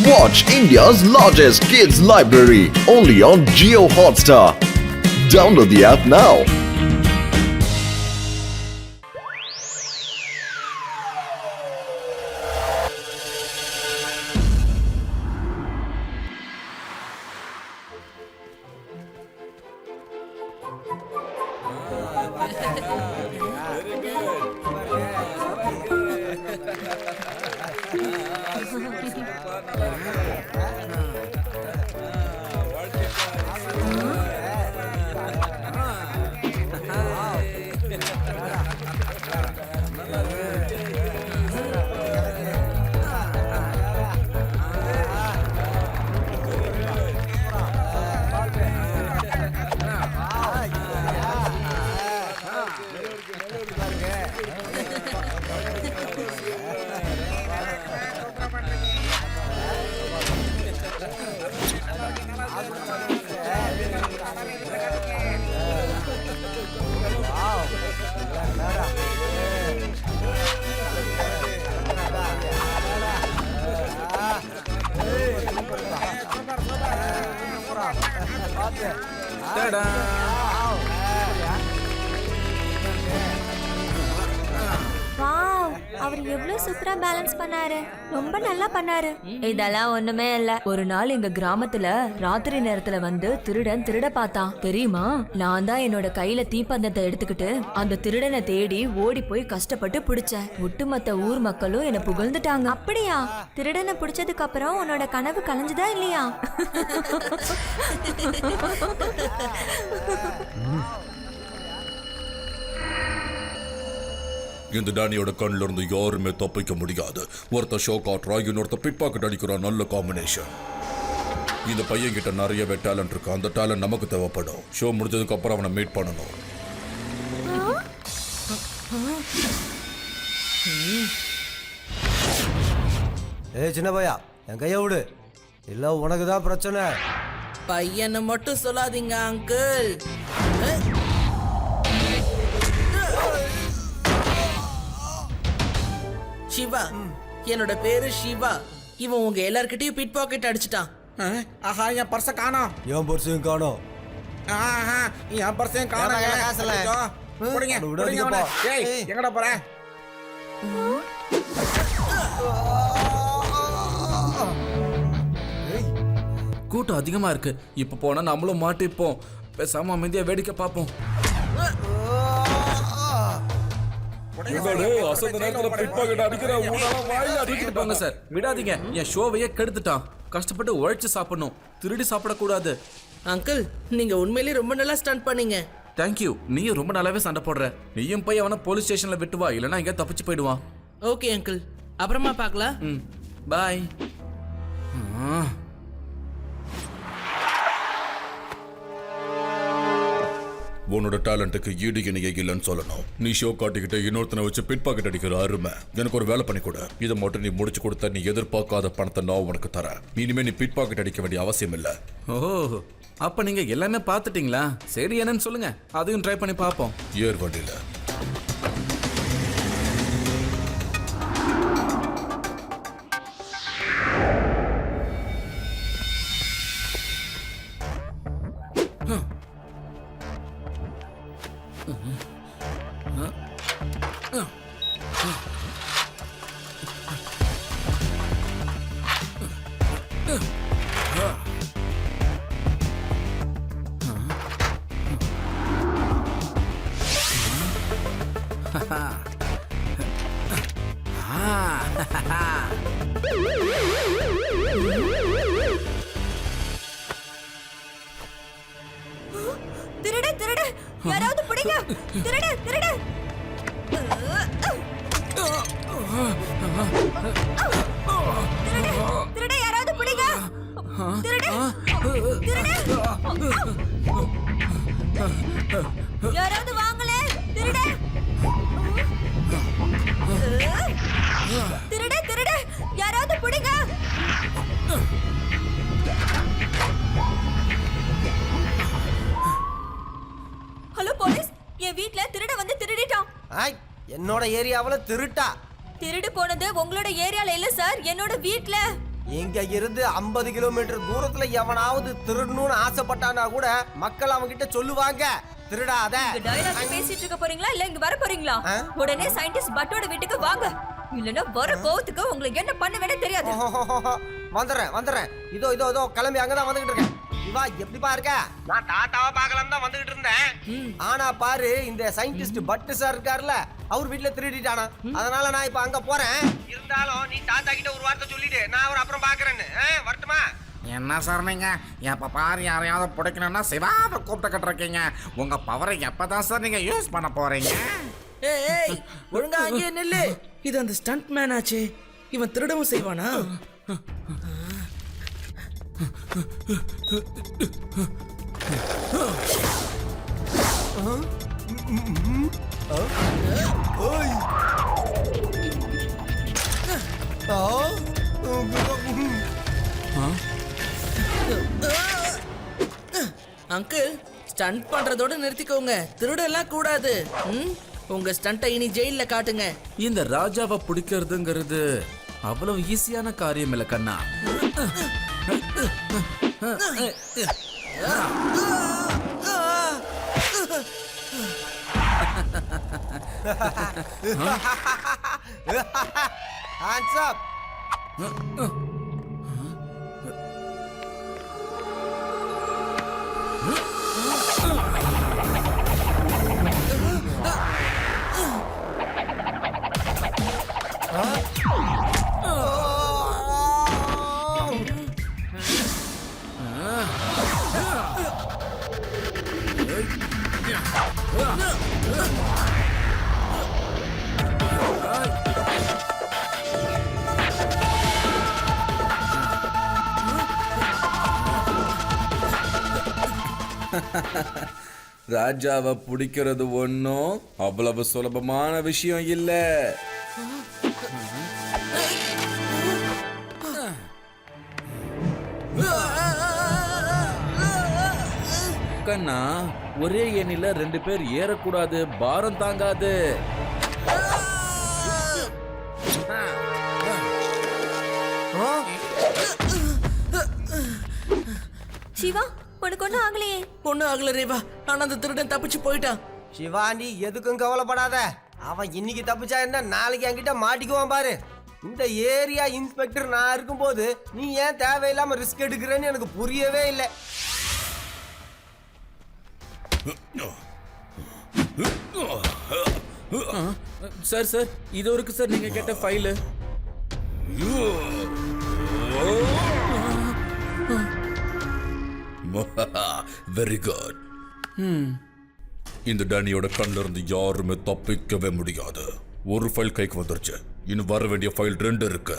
Watch India's largest kids library only on Jio Hotstar. Download the app now. அவர் எவ்வளவு சூப்பரா balance பண்ணாரு. ரொம்ப நல்லா பண்ணாரு. இதெல்லாம் ஒண்ணுமே இல்ல. ஒரு நாள் எங்க கிராமத்துல ராத்திரி நேரத்துல வந்து திருடன் திருட பார்த்தான் தெரியுமா. நான் தான் என்னோட கையில தீப்பந்தத்தை எடுத்துக்கிட்டு அந்த திருடனை தேடி ஓடி போய் கஷ்டப்பட்டு பிடிச்சேன். ஒட்டுமொத்த ஊர் மக்களும் என்ன புகழ்ந்துட்டாங்க. அப்படியா? திருடனை பிடிச்சதுக்கு அப்புறம் உன்னோட கனவு கலைஞ்சுதா இல்லையா? இந்த டேனியோட கண்ணில் இருந்து யாருமே தப்பிக்க முடியாது. ஒருத்தர் ஷோ காட்டுறா, இன்னொருத்த பிட் பாக்கெட் அடிக்கிறா. நல்ல காம்பினேஷன். இந்த பையன் கிட்ட நிறையவே டேலண்ட் இருக்கு. அந்த டேலண்ட் நமக்கு தேவைப்படும். ஷோ முடிஞ்சதுக்கு அப்புறம் அவனை மீட் பண்ணணும். சின்ன பையா, என் கைய விடு. இல்ல உனக்கு தான் பிரச்சனை. பையனை மட்டும் சொல்லாதீங்க அங்கிள். சிவா, என்னோட பேரு சிவா. இவன் உங்க எல்லார்கிட்டயும் பிட் பாக்கெட் அடிச்சிட்டான். ஆஹா, என் பர்ஸ காணோம். என் பர்ஸையும் காணோம். ஆஹா, என் பர்ஸையும் காணோம். எங்கடா போற? கூட்டம் அதிகமா இருக்கு. இப்ப போனா நம்மளும் மாட்டிப்போம். பேசாம அமைதியா வேடிக்கை பார்ப்போம். சார் விடாதீங்க. என் ஷோவையே கெடுத்துட்டான். கஷ்டப்பட்டு உழைச்சு சாப்பிடணும், திருடி சாப்பிடக்கூடாது. அங்கிள், நீங்க உண்மையிலேயே ரொம்ப நல்லா ஸ்டண்ட் பண்ணீங்க. தேங்க்யூ. நீயும் ரொம்ப நல்லாவே சண்டை போடுற. நீயும் போய் அவனை போலீஸ் ஸ்டேஷன்ல விட்டு வா, இல்லைன்னா இங்க தப்பிச்சு போயிடுவான். ஓகே அங்கிள், அப்புறமா பார்க்கலாம். பாய். உன்னோட டேலண்ட்டுக்கு ஈடு இணைய இல்லைன்னு சொல்லணும். நீ ஷோ காட்டிக்கிட்ட இன்னொருத்தனை வச்சு பிட் பாக்கெட் அடிக்கிற அருமை. எனக்கு ஒரு வேலை பண்ணி கொடு. இதை மட்டும் நீ முடிச்சு கொடுத்த நீ எதிர்பார்க்காத பணத்தை நான் உனக்கு தரேன். இனிமே நீ பிட் பாக்கெட் அடிக்க வேண்டிய அவசியம் இல்லை. ஓ, அப்ப நீங்க எல்லாமே பார்த்துட்டீங்களா? சரி, என்னன்னு சொல்லுங்க, அதையும் ட்ரை பண்ணி பார்ப்போம். ஏர் வண்டியில திருட திருட, யாராவது பிடிங்க. திருட திருட. திருட, யாராவது பிடிங்க. திருட திருட, யாராவது வாங்கல. திருட திருட திருட, யாராவது பிடிங்க. ஹலோ போலீஸ், என் வீட்ல திருட வந்து திருடிட்டான். என்னோட ஏரியாவுல திருட்டா? திருடு போனது உங்களோட ஏரியால இல்ல சார், என்னோட வீட்ல. இங்க இருந்து 50 கிலோமீட்டர் தூரத்துல எவனாவது திருடணும்னு ஆசைப்பட்டானா கூட மக்கள் அவங்க கிட்ட சொல்லுவாங்க, திருடாத. டயலாக் பேசிட்டு இருக்க போறீங்களா இல்ல இங்க வர போறீங்களா? உடனே சயின்டிஸ்ட் பட்டோட வீட்டுக்கு வாங்க, இல்லன்னா வர கோவத்துக்கு உங்களுக்கு என்ன பண்ண தெரியாது. வந்துடுறேன். இதோ கிளம்பி அங்கதான் வந்துகிட்டு இருக்கேன். இவா எப்படிப்பா இருக்க? நான் டாட்டாவா பார்க்கலாம் தான் வந்துகிட்டு இருந்தேன். ஆனா பாரு, இந்த சயின்டிஸ்ட் பட்டு சார் இருக்காருல்ல, அவர் வீட்டுல திருடிட்டானா. அதனால நான் இப்ப அங்க போறேன். இருந்தாலும் நீ டாட்டா கிட்ட ஒரு வார்த்தை சொல்லிட்டு நான் அவர் அப்புறம் பாக்குறேன்னு. வரட்டுமா? என்ன சார் நீங்க எப்ப பாரு யாரையாவது பிடிக்கணும்னா சிவாவை கூப்பிட்டு கட்டுறீங்க. உங்க பவரை எப்பதான் சார் நீங்க யூஸ் பண்ண போறீங்க? ஏய் ஒழுங்கா அங்கே நில்லு. இது அந்த ஸ்டண்ட் மேன் ஆச்சே, இவன் திருடவும் செய்வானா? அங்கிள், ஸ்டண்ட் பண்றதோட நிறுத்திக்கோங்க, திருடெல்லாம் கூடாது. உங்க ஸ்டண்ட்டை இனி ஜெயில காட்டுங்க. இந்த ராஜாவை பிடிக்கிறதுங்கிறது அவ்வளவு ஈஸியான காரியம் இல்ல கண்ணா. Hands up. ராஜாவை பிடிக்கிறது ஒன்னும் அவ்வளவு சுலபமான விஷயம் இல்ல. கண்ணா, ஒரே எண்ணில 2 பேர் ஏறக்கூடாது, பாரம் தாங்காது. சிவா, உனக்கு ஒண்ணும் ஆகலையே? ஒண்ணும் ஆகல ரேவா, ஆனா அந்த திருடன் தப்பிச்சு போயிட்டான். சிவாண்டி எதுக்கும் கவலைப்படாத. அவன் இன்னைக்கு தப்பிச்சா என்ன, நாளைக்கு என்கிட்ட மாட்டிக்குவான் பாரு. இந்த ஏரியா இன்ஸ்பெக்டர் நான் இருக்கும்போது நீ ஏன் தேவையில்லாம ரிஸ்க் எடுக்கிறேன்னு எனக்கு புரியவே இல்லை. சார் இது இருக்கு சார், நீங்க கேட்ட ஃபைலு. Very good. இந்த டேனியோட கண்ணில் இருந்து யாருமே தப்பிக்கவே முடியாது. ஒரு ஃபைல் கைக்கு வந்துருச்சு, இன்னும் வர வேண்டிய ஃபைல் 2 இருக்கு.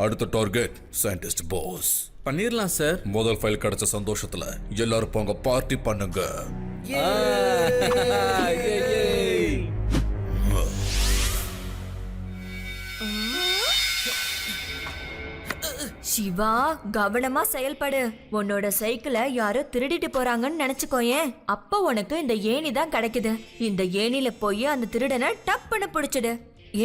அடுத்த டார்கெட் சயின்டிஸ்ட் பாஸ். பண்ணிரலாம் சார். முதல் ஃபைல் கிடைச்ச சந்தோஷத்துல எல்லாரும் போங்க, பார்ட்டி பண்ணுங்க. சிவா, கவனமா செயல்படு. உன்னோட சைக்கிளை யாரோ திருடிட்டு போறாங்கன்னு நினைச்சுக்கோயேன். அப்ப உனக்கு இந்த ஏணி தான் கிடைக்குது. இந்த ஏணில போய் அந்த திருடனை டப்புன்னு பிடிச்சிடு.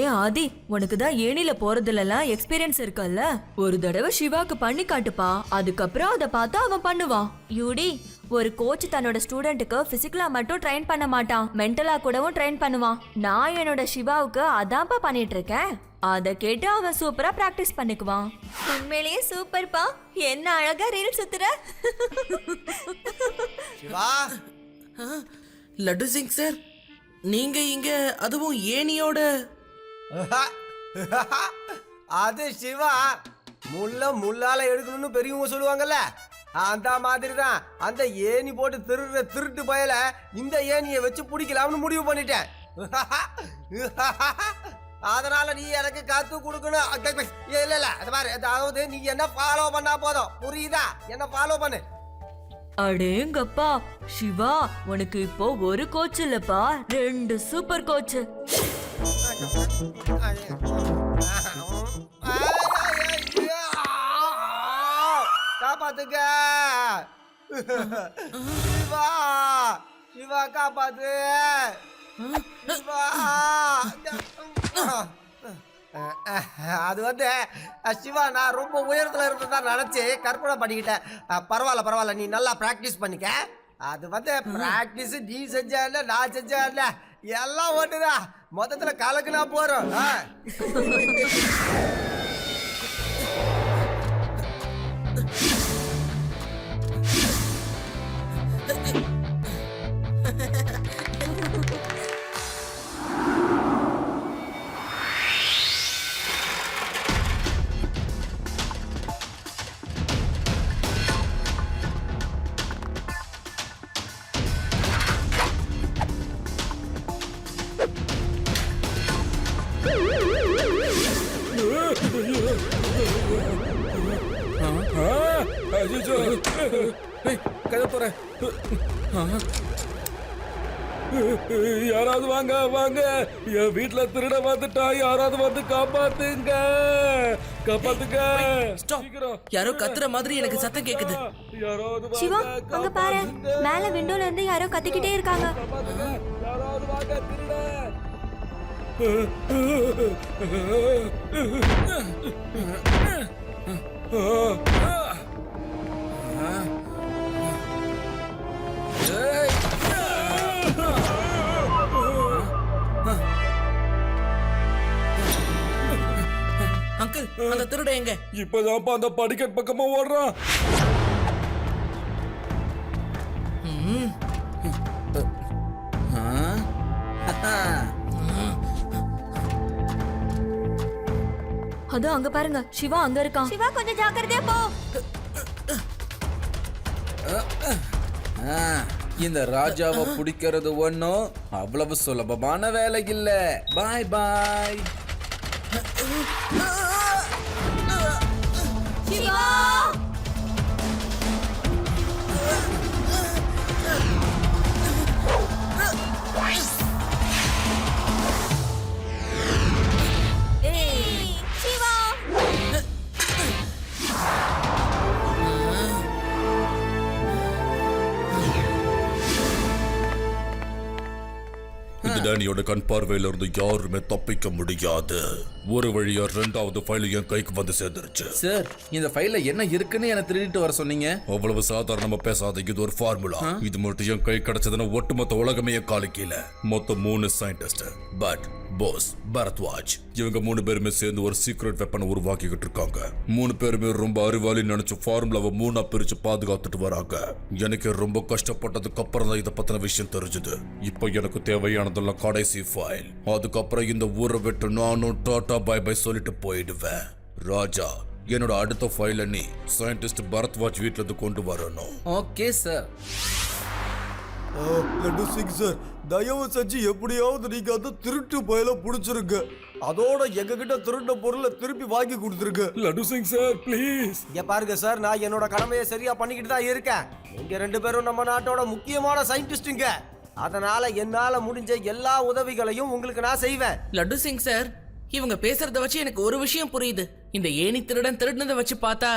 ஏன் ஆதி, உனக்கு தான் ஏணில போறதுலாம் எக்ஸ்பீரியன்ஸ் இருக்குல்ல, ஒரு தடவை சிவாக்கு பண்ணி காட்டுப்பா, அதுக்கப்புறம் அதை பார்த்தா அவன் பண்ணுவான். யூடி, ஒரு கோச் தன்னோட ஸ்டூடெண்ட்டுக்கு பிசிக்கலா மட்டும் ட்ரெயின் பண்ண மாட்டான், மென்டலா கூடவும் ட்ரெயின் பண்ணுவான். நான் என்னோட சிவாவுக்கு அதான்ப்பா பண்ணிட்டு இருக்கேன். அத கேட்டு அவன் சூப்பரா பிராக்டிஸ் பண்ணிக்குவான். உண்மையிலேயே சூப்பர்ப்பா, என்ன அழகா ரீல் சுத்துற. சிவா, லட்டு சிங் சார், நீங்க இங்க, அதுவும் ஏணியோட? அது சிவா, முள்ளால எடுக்கணும்னு பெரியவங்க சொல்லுவாங்கல்ல, அந்த மாதிரி தான். அந்த ஏணி போட்டு திருட்டு பயல இந்த ஏணியை வச்சு பிடிக்கலாம்னு முடிவு பண்ணிட்டேன். அதனால நீ எனக்கு காத்து கொடுக்கணும். இல்ல அது மாதிரி, அதாவது நீ என்ன ஃபாலோ பண்ணா போதும், புரியுதா? என்ன ஃபாலோ பண்ணு. அடேங்கப்பா சிவா, உனக்கு இப்போ ஒரு கோச் இல்லப்பா, 2 சூப்பர் கோச். காப்பாத்துக்க சிவா, சிவா காப்பாத்து சிவா. அது வந்து சிவா, நான் ரொம்ப உயரத்தில் இருந்ததா நினச்சி கற்பனை பண்ணிக்கிட்டேன். பரவாயில்ல, நீ நல்லா ப்ராக்டிஸ் பண்ணிக்க. அது வந்து ப்ராக்டிஸ் நீ செஞ்சா இல்லை, நான் செஞ்சா இல்லை, எல்லாம் ஒன்றுதான். மொத்தத்தில் கலக்குனா போகிறோம். கதை போற யாராவது வாங்க என் வீட்டுல திருட வந்துட்டா, யாராவது வந்து காப்பாத்துங்க. ஸ்டாப். யாரோ கத்துற மாதிரி எனக்கு சத்தம் கேக்குது. யாராவது சிவா, அங்க பாரு, மேல விண்டோல இருந்து யாரோ கத்திக்கிட்டே இருக்காங்க. யாராவது வாங்க, திருட. அங்கிள், அந்த திருட எங்க? இப்பதான்ப்பா அந்த படிக்கட் பக்கமா ஓடுறான். அதோ அங்க பாருங்க, சிவா அங்க இருக்கான். சிவா, கொஞ்சம் ஜாக்கிரதையா போ. இந்த ராஜாவை பிடிக்கிறது ஒன்னும் அவ்வளவு சுலபமான வேலை இல்ல. பாய் பாய். சிவா! ஏய், சிவா! இந்த டேனியோட கண் பார்வையில இருந்து யாருமே தப்பிக்க முடியாது. ஒரு வழியா 2வது ஃபைல் என் கைக்கு வந்து சேர்ந்துருச்சு. சார், இந்த ஃபைல்ல என்ன இருக்குன்னு என்ன திருடிட்டு வர சொன்னீங்க. அவ்வளவு சாதாரணமா பேசாத, இது ஒரு ஃபார்முலா. இது மட்டும் என் கை கிடைச்சதுன்னா ஒட்டுமொத்த உலகமே காலு கீழே. மொத்தம் 3 சயின்டிஸ்ட், பட் போஸ், பரத்வாஜ், இவங்க 3 பேருமே சேர்ந்து ஒரு சீக்ரெட் வெப்பனை உருவாக்கிக்கிட்டு இருக்காங்க. 3 பேருமே ரொம்ப அறிவாளி நினைச்சு ஃபார்முலாவை 3ஆ பிரிச்சு பாதுகாத்துட்டு வராங்க. எனக்கு ரொம்ப கஷ்டப்பட்டதுக்கு அப்புறம் தான் இதை பத்தின விஷயம் தெரிஞ்சது. இப்போ எனக்கு தேவையானதெல்லாம் கடைசி ஃபைல். அதுக்கப்புறம் இந்த ஊரை விட்டு நானும் டாடா பை பை சொல்லிட்டு போயிடுவேன். ராஜா, என்னோட அடுத்த ஃபைலை நீ சயின்டிஸ்ட் பரத்வாஜ் வீட்டுல இருந்து கொண்டு வரணும். Okay sir. Laddu Singh sir, தயவு செஞ்சு எப்படியாவது நீங்க அந்த திருட்டு பயல புடிச்சிருங்க. அதோட எங்க கிட்ட திருட்ட பொருளை திருப்பி வாங்கி கொடுத்துருங்க. Laddu Singh sir, please. இங்க பாருங்க சார், நான் என்னோட கடமையை சரியா பண்ணிக்கிட்டு தான் இருக்கேன். நீங்க 2 பேரும் நம்ம நாட்டோட முக்கியமான சயின்டிஸ்டுங்க. அதனால என்னால முடிஞ்ச எல்லா உதவிகளையும் உங்களுக்கு நான் செய்வேன். லட்டு சிங் சார், இவங்க பேசுறத வச்சு எனக்கு ஒரு விஷயம் புரியுது. இந்த ஏணி திருடன் திருடினதை வச்சு பார்த்தா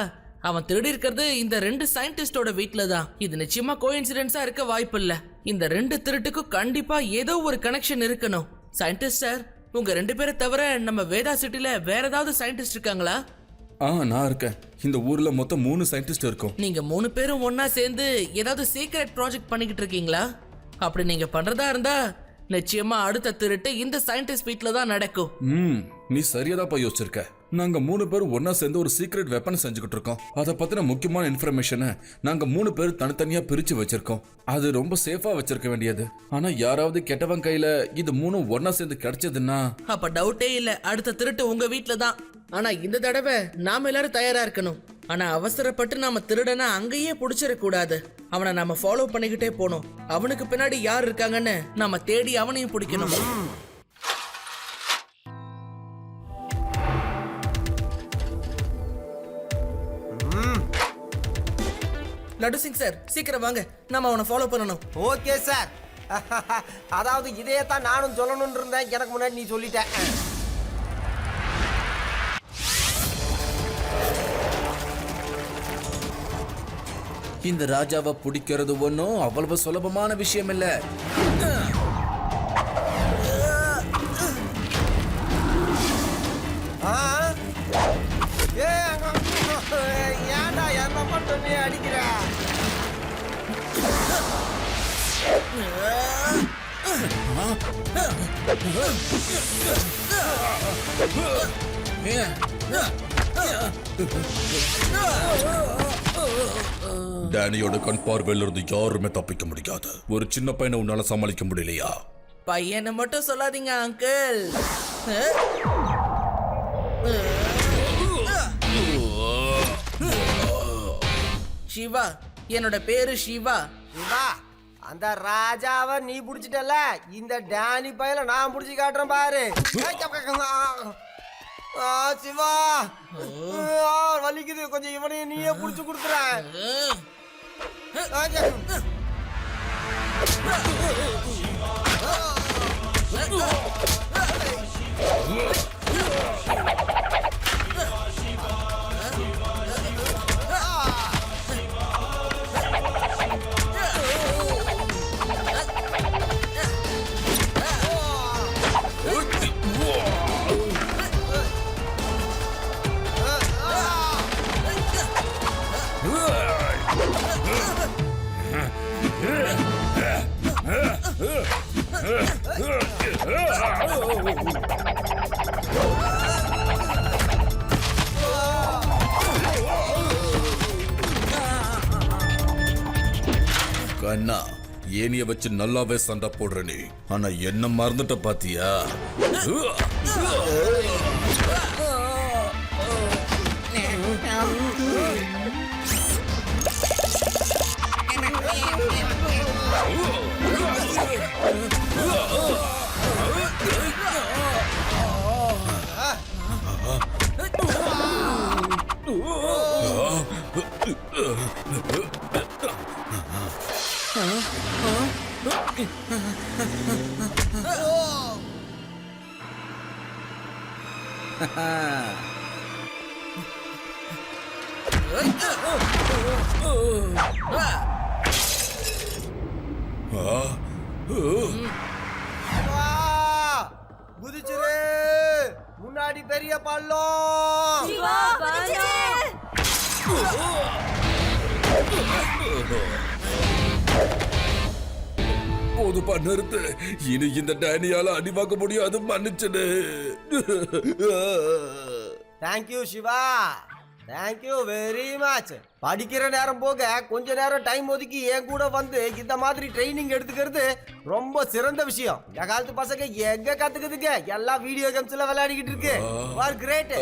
அவன் திருடி இருக்கிறது இந்த 2 சயின்டிஸ்டோட வீட்ல தான். இது நிச்சயமா கோஇன்சிடென்ஸா இருக்க வாய்ப்பு இல்ல. இந்த 2 திருட்டுக்கும் கண்டிப்பா ஏதோ ஒரு கனெக்ஷன் இருக்கணும். சயின்டிஸ்ட் சார், உங்க 2 பேரை தவிர நம்ம வேதா சிட்டில வேற ஏதாவது சயின்டிஸ்ட் இருக்காங்களா? நான் இருக்கேன். இந்த ஊர்ல மொத்தம் 3 சயின்டிஸ்ட் இருக்கோம். நீங்க 3 பேரும் ஒன்னா சேர்ந்து ஏதாவது சீக்ரெட் ப்ராஜெக்ட் பண்ணிக்கிட்டு இருக்கீங்களா? அப்படி நீங்க பண்றதா இருந்தா நிச்சயமா அடுத்த திருட்டு இந்த சயின்டிஸ்ட் வீட்ல தான் நடக்கும். நீ சரியாதாப்பா யோசிச்சிருக்க. நாங்க 3 பேரும் ஒன்னா சேர்ந்து ஒரு சீக்ரெட் வெப்பன் செஞ்சுக்கிட்டு இருக்கோம். அதை பத்தின முக்கியமான இன்ஃபர்மேஷனை நாங்க 3 பேரும் தனித்தனியா பிரிச்சு வச்சிருக்கோம். அது ரொம்ப சேஃபா வச்சிருக்க வேண்டியது. ஆனா யாராவது கெட்டவன் கையில இது 3 ஒன்னா சேர்ந்து கிடைச்சதுன்னா அப்ப டவுட்டே இல்ல, அடுத்த திருட்டு உங்க வீட்ல தான். ஆனா இந்த தடவை நாம எல்லாரும் தயாரா இருக்கணும். ஆனா அவசரப்பட்டு நாம திருடனா அங்கேயே புடிச்சிடக் கூடாது. அவனை நாம ஃபாலோ பண்ணிக்கிட்டே போனோம். அவனுக்கு பின்னாடி யார் இருக்காங்கன்னு நாம தேடி அவனையும் பிடிக்கணும். லட்டு சிங் சார், சீக்கிரம் வாங்க, நாம அவனை ஃபாலோ பண்ணணும். Okay sir. அதாவது இதே தான் நானும் சொல்லணும்னு இருந்தேன். எனக்கு முன்னாடி நீ சொல்லிட்ட. இந்த ராஜாவை பிடிக்கிறது ஒன்னும் அவ்வளவு சுலபமான விஷயம் இல்ல. அடிக்கிற டேனியோட கண் பார்வையில இருந்து யாருமே தப்பிக்க முடியாது. ஒரு சின்ன பையனை உன்னால சமாளிக்க முடியலையா? பையனை மட்டும் சொல்லாதீங்க அங்கிள். சிவா, என்னோட பேரு சிவா. சிவா, அந்த ராஜாவை நீ புடிச்சிட்டல, இந்த டேனி பையல நான் புடிச்சு காட்டுறேன் பாரு. சிவா, வலிக்குது கொஞ்சம், இவனையும் நீயே புடிச்சு கொடுத்துற. கண்ணா, ஏனிய வச்சு நல்லாவே சண்டை போடுற நீ. ஆனா என்ன மறந்துட்ட பாத்தியா? குதிச்சிரு, முன்னாடி பெரிய பள்ளம். போதுப்பா, நிறுத்து. இனி இந்த டேனியால அடி வாங்க முடியாது, மன்னிச்சுடு. Thank you Shiva, thank you very much. படிக்கிற நேரம் போக கொஞ்ச நேரம் டைம் ஒதுக்கி என் கூட வந்து இந்த மாதிரி ட்ரைனிங் எடுத்துக்கிறது ரொம்ப சிறந்த விஷயம். இந்த காலத்து பசங்க எங்க கத்துக்குதுங்க, எல்லாம் வீடியோ கேம்ஸ்ல விளையாடிக்கிட்டு இருக்கு. Are great.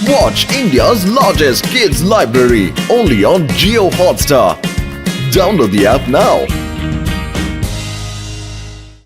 Watch India's largest kids library only on Jio Hotstar. Download the app now.